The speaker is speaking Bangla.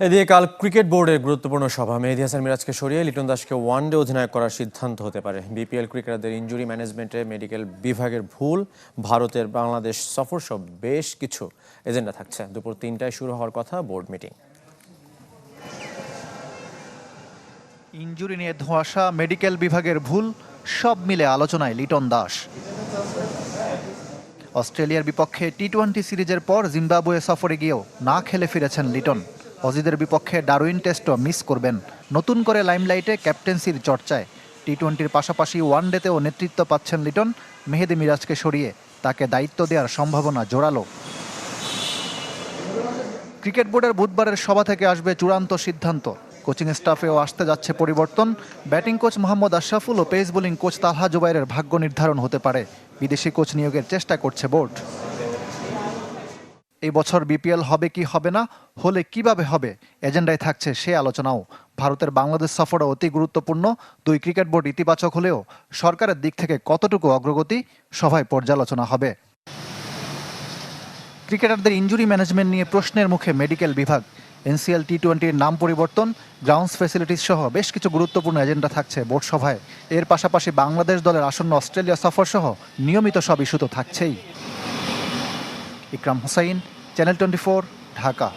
এদিকে কাল ক্রিকেট বোর্ডের গুরুত্বপূর্ণ সভা। মেহেদী হাসান মিরাজকে সরিয়ে লিটন দাসকে ওয়ানডে অধিনায়ক করার সিদ্ধান্ত হতে পারে। বিপিএল ক্রিকেটারদের ইনজুরি ম্যানেজমেন্টে মেডিকেল বিভাগের ভুল, ভারতের বাংলাদেশ সফর সব বেশ কিছু এজেন্ডা থাকছে। দুপুর ৩টায় শুরু হওয়ার কথা বোর্ড মিটিং। ইনজুরি নিয়ে ধোঁয়াশা, মেডিকেল বিভাগের ভুল, সব মিলে আলোচনায় লিটন দাস। অস্ট্রেলিয়ার বিপক্ষে টি-20 সিরিজের পর জিম্বাবুয়ে সফরে গিয়েও না খেলে ফিরেছেন লিটন। অজিদের বিপক্ষে ডারউইন টেস্টও মিস করবেন। নতুন করে লাইমলাইটে ক্যাপ্টেন্সির চর্চায়। টি-20-র পাশাপাশি ওয়ানডেতেও নেতৃত্ব পাচ্ছেন লিটন। মেহেদী মিরাজকে সরিয়ে তাকে দায়িত্ব দেওয়ার সম্ভাবনা জোরালো। ক্রিকেট বোর্ডের বুধবারের সভা থেকে আসবে চূড়ান্ত সিদ্ধান্ত। কোচিং স্টাফেও আসতে যাচ্ছে পরিবর্তন। ব্যাটিং কোচ মোহাম্মদ আশরাফুল ও পেস বোলিং কোচ তালহা জুবাইরের ভাগ্য নির্ধারণ হতে পারে। বিদেশি কোচ নিয়োগের চেষ্টা করছে বোর্ড। এই বছর বিপিএল হবে কি হবে না, হলে কিভাবে হবে, এজেন্ডায় থাকছে সে আলোচনাও। ভারতের বাংলাদেশ সফরও অতি গুরুত্বপূর্ণ। দুই ক্রিকেট বোর্ড ইতিবাচক হলেও সরকারের দিক থেকে কতটুকু অগ্রগতি, সভায় পর্যালোচনা হবে। ক্রিকেটারদের ইনজুরি ম্যানেজমেন্ট নিয়ে প্রশ্নের মুখে মেডিকেল বিভাগ। এনসিএল টি-20-র নাম পরিবর্তন, গ্রাউন্ডস ফ্যাসিলিটিস সহ বেশ কিছু গুরুত্বপূর্ণ এজেন্ডা থাকছে বোর্ড সভায়। এর পাশাপাশি বাংলাদেশ দলের আসন্ন অস্ট্রেলিয়া সফর সহ নিয়মিত সব ইস্যু তো থাকছেই। ইকরাম হোসাইন, চ্যানেল 24, ঢাকা।